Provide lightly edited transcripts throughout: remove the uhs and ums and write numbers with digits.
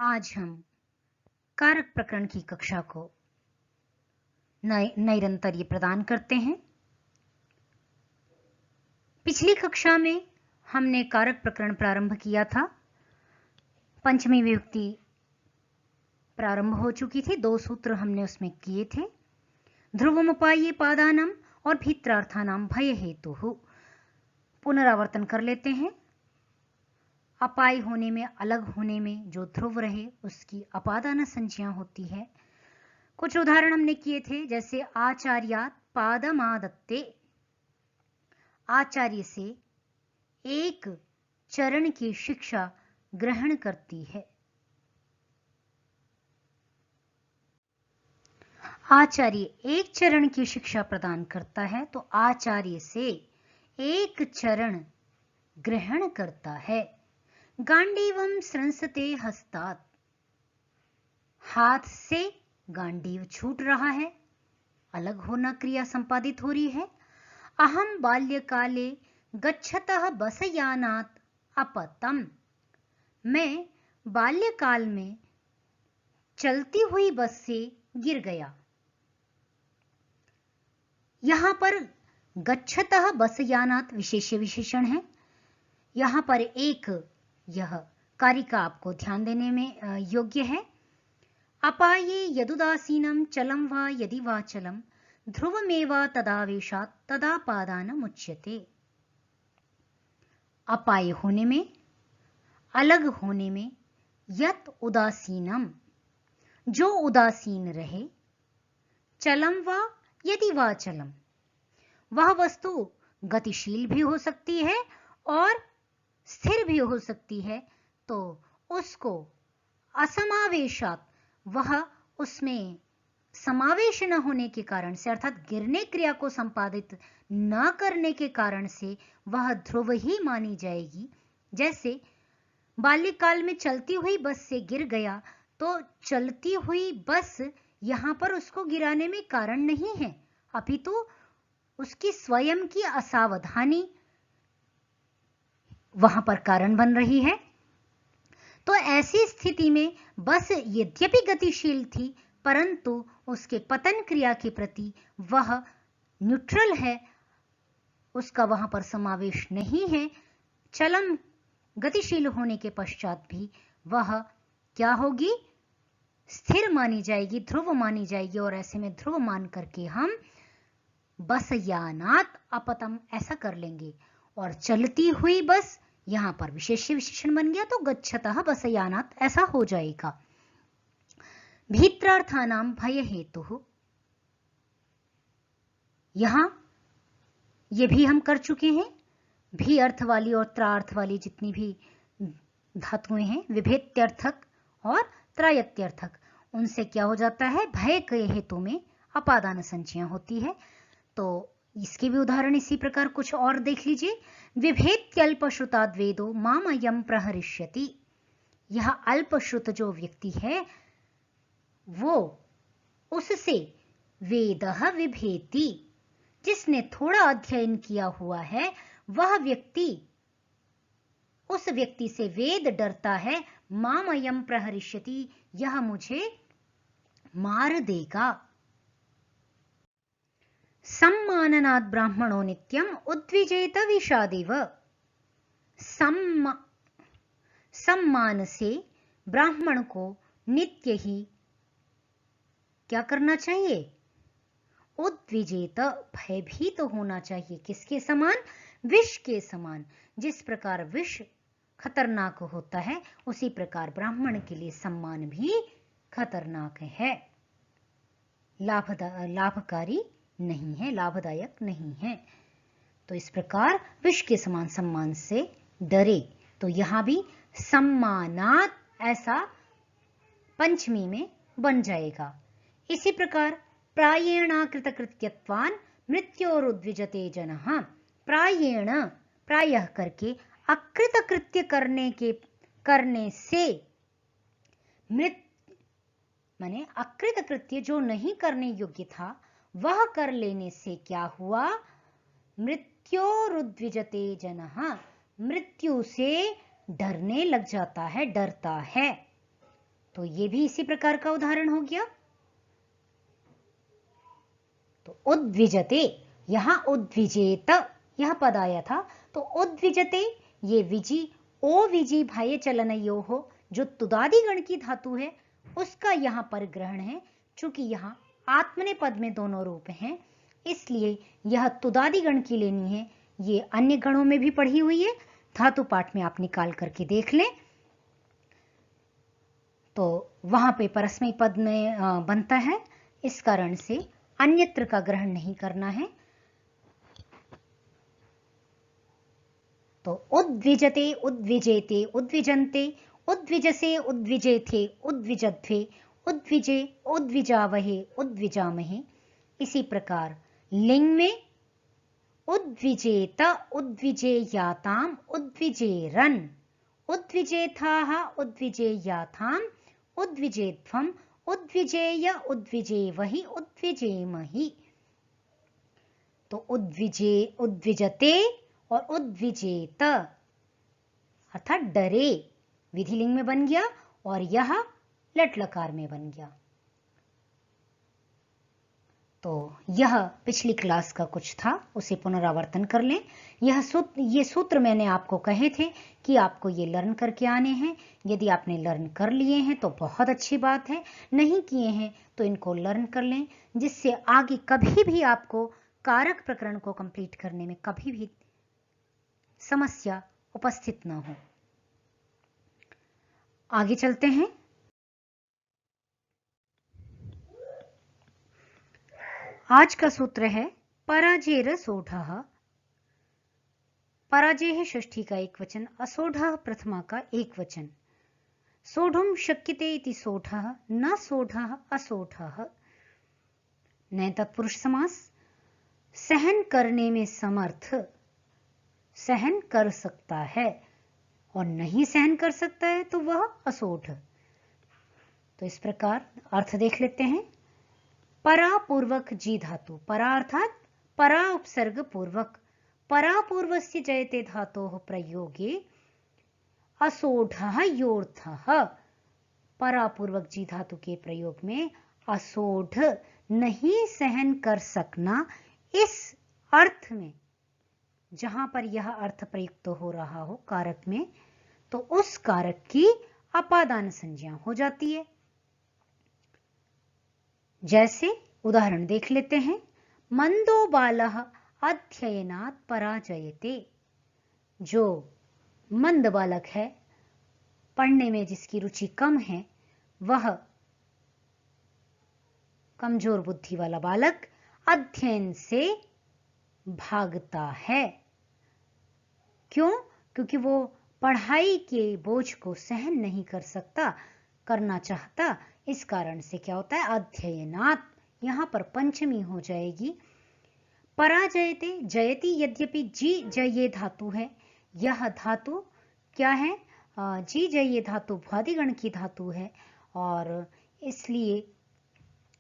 आज हम कारक प्रकरण की कक्षा को निरंतर प्रदान करते हैं। पिछली कक्षा में हमने कारक प्रकरण प्रारंभ किया था। पंचमी विभक्ति प्रारंभ हो चुकी थी। 2 सूत्र हमने उसमें किए थे। ध्रुवमुपाये पादानम और भित्रार्थानाम भय हेतु। पुनरावर्तन कर लेते हैं। अपाय होने में, अलग होने में जो ध्रुव रहे उसकी अपादान संज्ञा होती है। कुछ उदाहरण हमने किए थे, जैसे आचार्यात् पादमादत्ते, आचार्य से एक चरण की शिक्षा ग्रहण करती है। आचार्य एक चरण की शिक्षा प्रदान करता है तो आचार्य से एक चरण ग्रहण करता है। गांडीवम स्रंसते हस्तात्, हाथ से गांडीव छूट रहा है, अलग होना क्रिया संपादित हो रही है। अहम बाल्यकाले गच्छतः बसयानात् अपतम, मैं बाल्यकाल में चलती हुई बस से गिर गया। यहां पर गच्छतः बसयानात् विशेष्य विशेषण है। यहां पर एक यह कारिका आपको ध्यान देने में योग्य है। अपाये यदुदासीनं चलं वा यदि वा चलं ध्रुवमेवा तदावेशात् तदापादानम् उच्यते। अपाय होने में, अलग होने में, यत उदासीनम जो उदासीन रहे, चलम वा यदि वा चलम वह वस्तु गतिशील भी हो सकती है और स्थिर भी हो सकती है, तो उसको असमावेशात, वह उसमें समावेश न होने के कारण से, अर्थात गिरने क्रिया को संपादित न करने के कारण से वह ध्रुव ही मानी जाएगी। जैसे बाल्यकाल में चलती हुई बस से गिर गया तो चलती हुई बस यहां पर उसको गिराने में कारण नहीं है, अपितु उसकी स्वयं की असावधानी वहां पर कारण बन रही है। तो ऐसी स्थिति में बस यद्यपि गतिशील थी परंतु उसके पतन क्रिया के प्रति वह न्यूट्रल है, उसका वहां पर समावेश नहीं है। चलन गतिशील होने के पश्चात भी वह क्या होगी, स्थिर मानी जाएगी, ध्रुव मानी जाएगी। और ऐसे में ध्रुव मान करके हम बसयानात् अपतम ऐसा कर लेंगे। और चलती हुई बस यहां पर विशेष्य विशेषण बन गया तो गच्छतः बसयानात् ऐसा हो जाएगा। भित्रार्थानाम भय हेतु, यहां ये भी हम कर चुके हैं। भी अर्थ वाली और त्रा अर्थ वाली जितनी भी धातुएं हैं, विभेत्यर्थक और त्रायत्यर्थक, उनसे क्या हो जाता है, भय के हेतु में अपादान संज्ञा होती है। तो इसके भी उदाहरण इसी प्रकार कुछ और देख लीजिए। विभेत्यल्पश्रुताद् वेदो मामयं प्रहरिष्यति, यह अल्पश्रुत जो व्यक्ति है वो उससे वेदः विभेति, जिसने थोड़ा अध्ययन किया हुआ है वह व्यक्ति, उस व्यक्ति से वेद डरता है। मामयं प्रहरिष्यति, यह मुझे मार देगा। सम्माननात् ब्राह्मणो नित्यम उद्विजेत विषादेव, सम्मान से ब्राह्मण को नित्य ही क्या करना चाहिए, उद्विजेत भयभीत होना चाहिए। किसके समान, विष के समान। जिस प्रकार विष खतरनाक होता है उसी प्रकार ब्राह्मण के लिए सम्मान भी खतरनाक है, लाभकारी नहीं है, लाभदायक नहीं है। तो इस प्रकार विष के समान सम्मान से डरे। तो यहां भी सम्मानात् ऐसा पंचमी में बन जाएगा। इसी प्रकार प्रायेणाकृत कृत्यत्वान् मृत्योरुद्विजते जनः, प्रायेण प्रायः करके अकृत कृत्य करने से, माने अकृत कृत्य जो नहीं करने योग्य था वह कर लेने से क्या हुआ, मृत्योरुद्विजते जनः, मृत्यु से डरने लग जाता है, डरता है। तो ये भी इसी प्रकार का उदाहरण हो गया। तो उद्विजते, यहां उद्विजेत यह पद आया था, तो उद्विजते ये विजी ओ विजी भाय चलनयो हो, जो तुदादि गण की धातु है उसका यहां पर ग्रहण है। चूंकि यहां आत्मने पद में दोनों रूप हैं, इसलिए यह तुदादि गण की लेनी है। ये अन्य गणों में भी पढ़ी हुई है, धातु पाठ में आप निकाल करके देख लें, तो वहां पे परस्मैी पद में बनता है। इस कारण से अन्यत्र का ग्रहण नहीं करना है। तो उद्विजते, उद्विजेते, उद्विजन्ते, उद्विजसे, उद्विजेथे, उद्विजध्वे, उद्विजे, उद्विजावहे, उद्विजामहे। इसी प्रकार लिंग में उद्विजेत, उद्विजेयाताम, उद्विजेरन, उद्विजेथाः, उद्विजेयाथाम, उद्विजेध्वम, उद्विजेय, उद्विजेवहि, उद्विजेमहि। तो उद्विजे, उद्विजते और उद्विजेत अर्थात डरे विधिलिंग में बन गया और यह लट लकार में बन गया। तो यह पिछली क्लास का कुछ था, उसे पुनरावर्तन कर लें। ये सूत्र मैंने आपको कहे थे कि आपको ये लर्न करके आने हैं। यदि आपने लर्न कर लिए हैं तो बहुत अच्छी बात है, नहीं किए हैं तो इनको लर्न कर लें, जिससे आगे कभी भी आपको कारक प्रकरण को कंप्लीट करने में कभी भी समस्या उपस्थित न हो। आगे चलते हैं। आज का सूत्र है पराजेर सोढ़ः। पराजय है षष्ठी का एक वचन, असोढ़ः प्रथमा का एक वचन। सोढ़ुम शक्यते इति सोढ़ः, न सोढ़ः असोढ़ः। नए तत्पुरुष समास, सहन करने में समर्थ, सहन कर सकता है, और नहीं सहन कर सकता है तो वह असोढ़। तो इस प्रकार अर्थ देख लेते हैं। परा पूर्वक जी धातु, परा अर्थात परा उपसर्ग पूर्वक, परा पूर्वस्य जयते धातोः प्रयोगे असोढ़ः योर्थः। परा पूर्वक जी धातु के प्रयोग में असोढ़, नहीं सहन कर सकना, इस अर्थ में जहां पर यह अर्थ प्रयुक्त हो रहा हो कारक में, तो उस कारक की अपादान संज्ञा हो जाती है। जैसे उदाहरण देख लेते हैं। मंदो बालः अध्ययनात् पराजयते। जो मंद बालक है, पढ़ने में जिसकी रुचि कम है, वह कमजोर बुद्धि वाला बालक अध्ययन से भागता है। क्यों? क्योंकि वो पढ़ाई के बोझ को सहन नहीं कर सकता, करना चाहता। इस कारण से क्या होता है, अध्ययनात्, यहां पर पंचमी हो जाएगी। पराजयते, जयति यद्यपि जी जये धातु है, यह धातु क्या है, जी जये धातु भ्वादिगण की धातु है, और इसलिए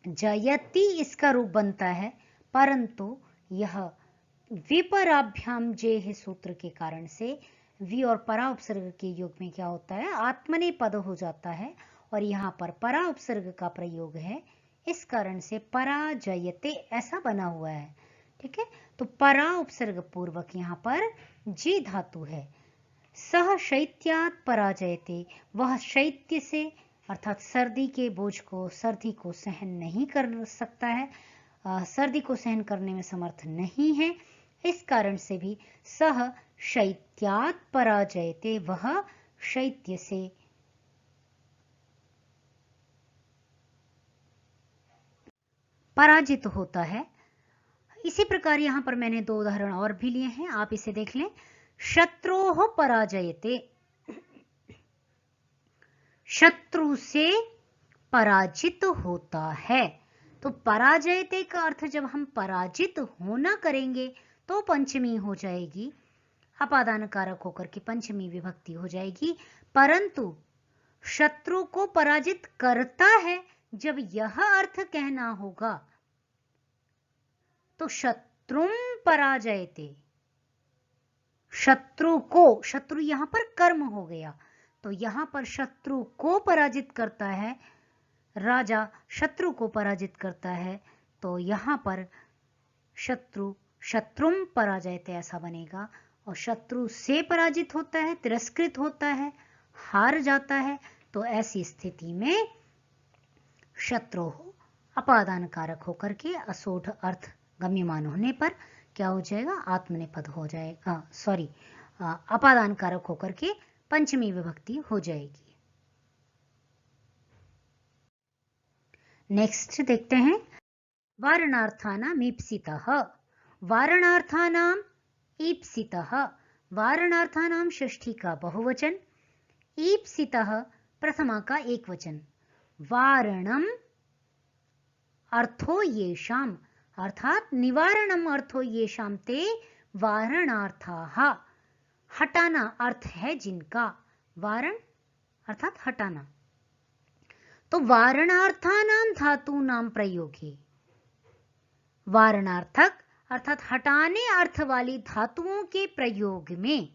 जयति इसका रूप बनता है, परंतु यह विपराभ्याम जे सूत्र के कारण से वि और परा उपसर्ग के योग में क्या होता है, आत्मने पद हो जाता है, और यहाँ पर परा उपसर्ग का प्रयोग है। इस कारण से पराजयते ऐसा बना हुआ है। ठीक है, तो परा उपसर्ग पूर्वक यहाँ पर जी धातु है। सह शैत्यात् पराजयते, वह शैत्य से अर्थात सर्दी के बोझ को, सर्दी को सहन नहीं कर सकता है, सर्दी को सहन करने में समर्थ नहीं है। इस कारण से भी सह शैत्यात् पराजयते, वह शैत्य से पराजित होता है। इसी प्रकार यहां पर मैंने दो उदाहरण और भी लिए हैं, आप इसे देख लें। शत्रोः पराजयते, शत्रु से पराजित होता है। तो पराजयते का अर्थ जब हम पराजित होना करेंगे तो पंचमी हो जाएगी, अपादान कारक होकर के पंचमी विभक्ति हो जाएगी। परंतु शत्रु को पराजित करता है, जब यह अर्थ कहना होगा तो शत्रुम पराजयते, शत्रु को, शत्रु यहां पर कर्म हो गया, तो यहां पर शत्रु को पराजित करता है, राजा शत्रु को पराजित करता है, तो यहां पर शत्रु शत्रुम पराजयते ऐसा बनेगा। और शत्रु से पराजित होता है, तिरस्कृत होता है, हार जाता है, तो ऐसी स्थिति में शत्रु अपादान कारक होकर के असोढ़ अर्थ गम्यमान होने पर क्या हो जाएगा, आत्मनेपद हो जाएगा, अपादान कारक होकर के पंचमी विभक्ति हो जाएगी। नेक्स्ट देखते हैं, वारणार्थानाम ईप्सितः। वारणार्थानाम ईप्सितः, वारणार्थानाम षष्ठी का बहुवचन, ईप्सितः प्रथमा का एक वचन। वारणम अर्थो येषाम, अर्थात निवारणम अर्थो येषाम ते वारणार्थाः। हटाना अर्थ है जिनका, वारण अर्थात हटाना। तो वारणार्थानाम धातूनाम प्रयोगे, वारणार्थक अर्थात हटाने अर्थ वाली धातुओं के प्रयोग में,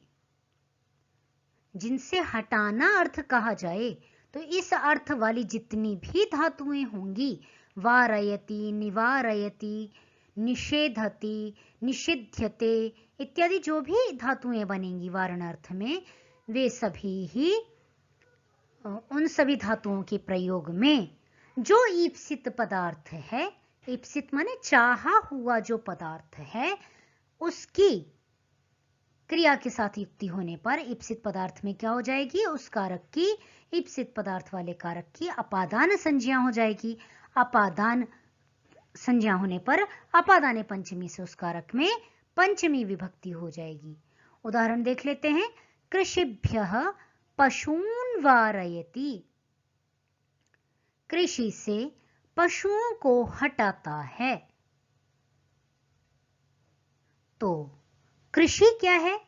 जिनसे हटाना अर्थ कहा जाए, तो इस अर्थ वाली जितनी भी धातुएं होंगी, वारयति, निवारयति, निषेधति, निषिध्यते इत्यादि जो भी धातुएं बनेंगी वारणार्थ में, वे सभी ही उन सभी धातुओं के प्रयोग में जो ईप्सित पदार्थ है, ईप्सित माने चाहा हुआ जो पदार्थ है, उसकी क्रिया के साथ युक्ति होने पर ईप्सित पदार्थ में क्या हो जाएगी, उस कारक की, ईप्सित पदार्थ वाले कारक की अपादान संज्ञा हो जाएगी। अपादान संज्ञा होने पर अपादाने पंचमी से उस कारक में पंचमी विभक्ति हो जाएगी। उदाहरण देख लेते हैं, कृषिभ्यः पशून् वारयति, कृषि से पशुओं को हटाता है। तो कृषि क्या है,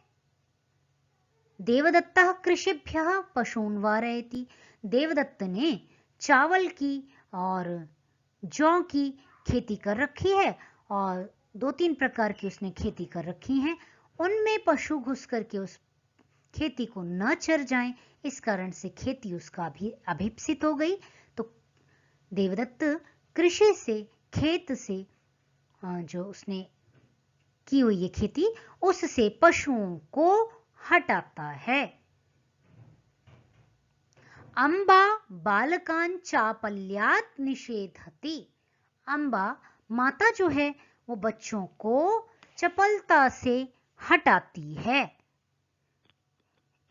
देवदत्तः कृषिभ्यः पशून् वारयति, देवदत्त ने चावल की और जौ की खेती कर रखी है, और 2-3 प्रकार की उसने खेती कर रखी हैं, उनमें पशु घुस करके उस खेती को न चर जाएं, इस कारण से खेती उसका भी अभिप्सित हो गई। तो देवदत्त कृषि से, खेत से, जो उसने की हुई है खेती, उससे पशुओं को हटाता है। अंबा बालकान चापल्यात निषेधति, अंबा माता जो है वो बच्चों को चपलता से हटाती है।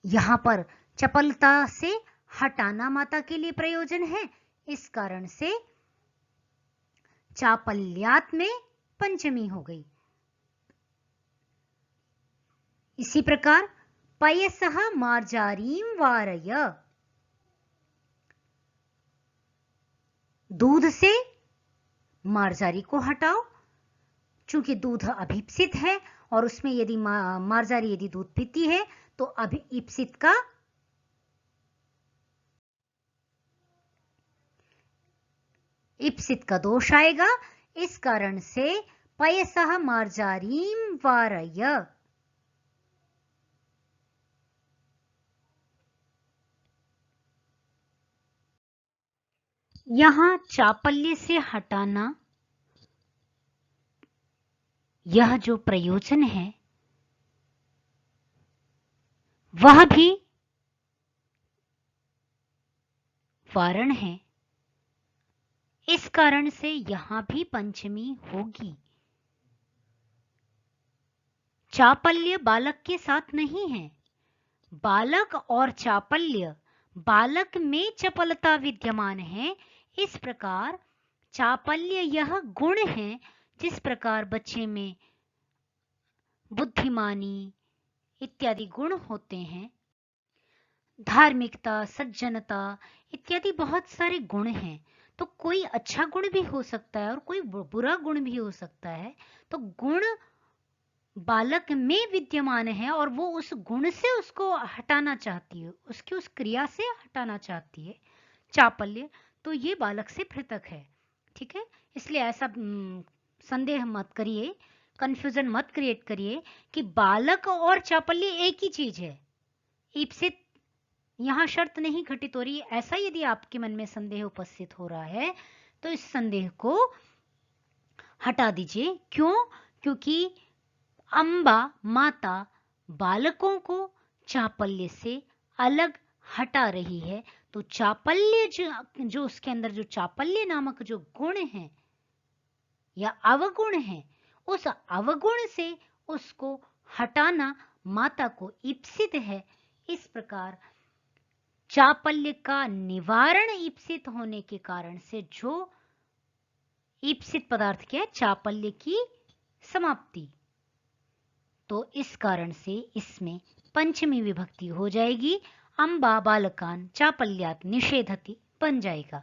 यहां पर चपलता से हटाना माता के लिए प्रयोजन है, इस कारण से चापल्यात में पंचमी हो गई। इसी प्रकार पयसः मार्जारीं वारय, दूध से मार्जारी को हटाओ। चूंकि दूध अभिप्सित है और उसमें यदि मार्जारी यदि दूध पीती है तो अभिप्सित का इप्सित का दोष आएगा, इस कारण से पयसः मार्जारीं वारय। यहां चापल्य से हटाना, यह जो प्रयोजन है वह भी वारण है, इस कारण से यहां भी पंचमी होगी। चापल्य बालक के साथ नहीं है, बालक और चापल्य, बालक में चपलता विद्यमान है, इस प्रकार चापल्य यह गुण है, जिस प्रकार बच्चे में बुद्धिमानी इत्यादि गुण होते हैं, धार्मिकता, सज्जनता इत्यादि बहुत सारे गुण हैं। तो कोई अच्छा गुण भी हो सकता है और कोई बुरा गुण भी हो सकता है। तो गुण बालक में विद्यमान है और वो उस गुण से उसको हटाना चाहती है, उसकी उस क्रिया से हटाना चाहती है चापल्य, तो ये बालक से पृथक है। ठीक है, इसलिए ऐसा संदेह मत करिए, कंफ्यूजन मत क्रिएट करिए कि बालक और चापल्य एक ही चीज है। ईप्सित यहाँ शर्त नहीं घटित हो रही। ऐसा यदि आपके मन में संदेह उपस्थित हो रहा है तो इस संदेह को हटा दीजिए। क्यों? क्योंकि अम्बा माता बालकों को चापल्य से अलग हटा रही है। तो चापल्य जो उसके अंदर जो चापल्य नामक जो गुण है या अवगुण है, उस अवगुण से उसको हटाना माता को ईप्सित है। इस प्रकार चापल्य का निवारण ईप्सित होने के कारण से जो ईप्सित पदार्थ क्या है? चापल्य की समाप्ति। तो इस कारण से इसमें पंचमी विभक्ति हो जाएगी। अम्बा बालकान चापल्यात निषेधति बन जाएगा।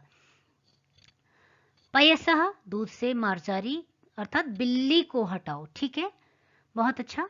पयसः दूध से मार्जारी अर्थात बिल्ली को हटाओ। ठीक है, बहुत अच्छा।